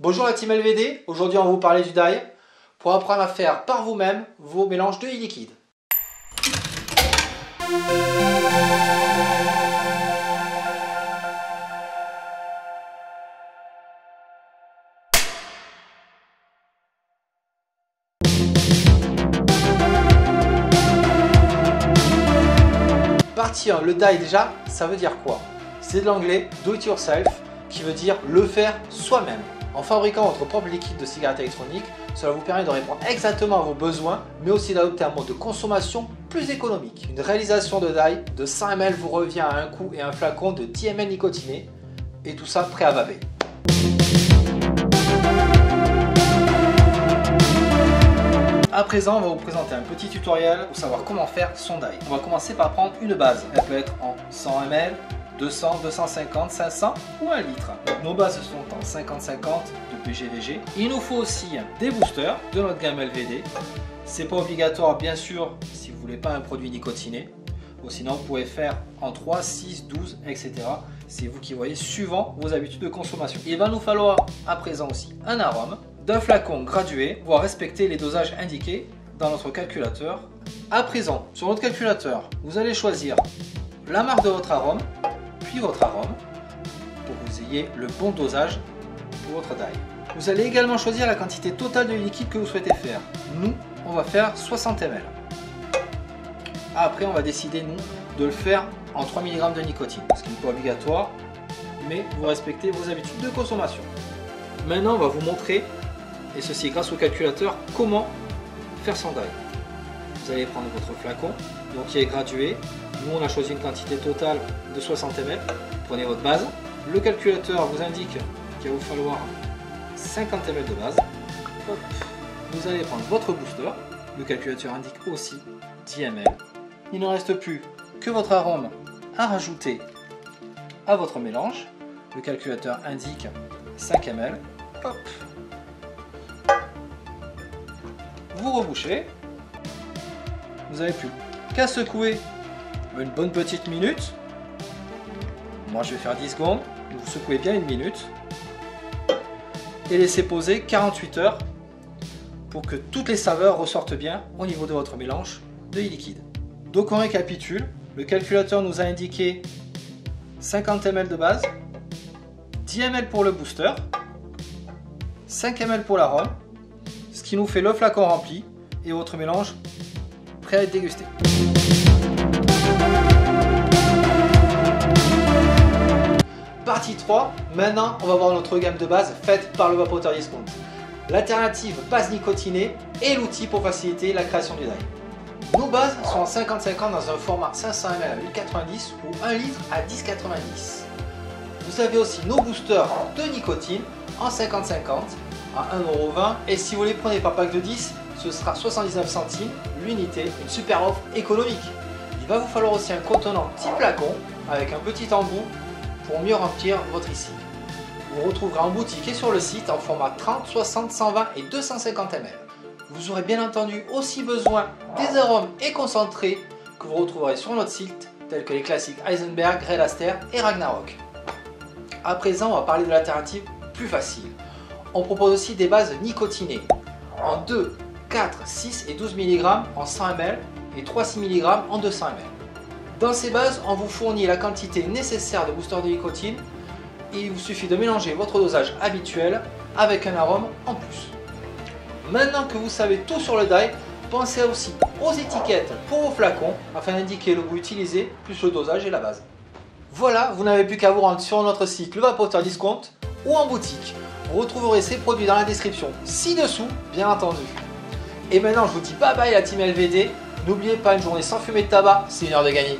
Bonjour la team LVD, aujourd'hui on va vous parler du dye pour apprendre à faire par vous-même vos mélanges de e-liquide. Partie 1, le dye déjà, ça veut dire quoi? C'est de l'anglais do it yourself qui veut dire le faire soi-même. En fabriquant votre propre liquide de cigarette électronique, cela vous permet de répondre exactement à vos besoins, mais aussi d'adopter un mode de consommation plus économique. Une réalisation de dye de 100 ml vous revient à un coût et un flacon de 10 ml nicotinés, et tout ça prêt à vaper. À présent, on va vous présenter un petit tutoriel pour savoir comment faire son dye. On va commencer par prendre une base. Elle peut être en 100 ml, 200, 250, 500 ou 1 litre. Donc nos bases sont en 50-50 de PGVG. Il nous faut aussi des boosters de notre gamme LVD. C'est pas obligatoire bien sûr si vous voulez pas un produit nicotiné. Ou sinon vous pouvez faire en 3, 6, 12, etc. C'est vous qui voyez suivant vos habitudes de consommation. Il va nous falloir à présent aussi un arôme, d'un flacon gradué, voire respecter les dosages indiqués dans notre calculateur. À présent, sur notre calculateur, vous allez choisir la marque de votre arôme, puis votre arôme, pour que vous ayez le bon dosage pour votre dye. Vous allez également choisir la quantité totale de liquide que vous souhaitez faire. Nous, on va faire 60 ml. Après, on va décider, nous, de le faire en 3 mg de nicotine, ce qui n'est pas obligatoire, mais vous respectez vos habitudes de consommation. Maintenant, on va vous montrer, et ceci grâce au calculateur, comment faire son dye. Vous allez prendre votre flacon, donc qui est gradué. Nous, on a choisi une quantité totale de 60 ml. Prenez votre base. Le calculateur vous indique qu'il va vous falloir 50 ml de base. Hop. Vous allez prendre votre booster. Le calculateur indique aussi 10 ml. Il ne reste plus que votre arôme à rajouter à votre mélange. Le calculateur indique 5 ml. Hop. Vous rebouchez. Vous n'avez plus qu'à secouer une bonne petite minute. Moi je vais faire 10 secondes. Vous secouez bien une minute. Et laissez poser 48 heures pour que toutes les saveurs ressortent bien au niveau de votre mélange de e-liquide. Donc on récapitule. Le calculateur nous a indiqué 50 ml de base, 10 ml pour le booster, 5 ml pour l'arôme, ce qui nous fait le flacon rempli et votre mélange prêt à être dégusté. Partie 3, maintenant on va voir notre gamme de base faite par le vapoteur Discount. L'alternative base nicotinée est l'outil pour faciliter la création du dye. Nos bases sont en 50-50 dans un format 500 ml à 1,90 ou 1 litre à 10,90. Vous avez aussi nos boosters de nicotine en 50-50 à 1,20 € et si vous les prenez par pack de 10, ce sera 79 centimes l'unité, une super offre économique. Il va vous falloir aussi un contenant petit flacon avec un petit embout pour mieux remplir votre e-cig. Vous retrouverez en boutique et sur le site en format 30, 60, 120 et 250 ml. Vous aurez bien entendu aussi besoin des arômes et concentrés que vous retrouverez sur notre site tels que les classiques Heisenberg, Red Aster et Ragnarok. À présent, on va parler de l'alternative plus facile. On propose aussi des bases nicotinées en 2, 4, 6 et 12 mg en 100 ml et 3-6 mg en 200 ml. Dans ces bases, on vous fournit la quantité nécessaire de booster de nicotine et il vous suffit de mélanger votre dosage habituel avec un arôme en plus. Maintenant que vous savez tout sur le dye, pensez aussi aux étiquettes pour vos flacons afin d'indiquer le goût utilisé plus le dosage et la base. Voilà, vous n'avez plus qu'à vous rendre sur notre site Le Vapoteur Discount ou en boutique. Vous retrouverez ces produits dans la description ci-dessous, bien entendu. Et maintenant, je vous dis bye bye la team LVD. N'oubliez pas, une journée sans fumer de tabac, c'est une heure de gagner.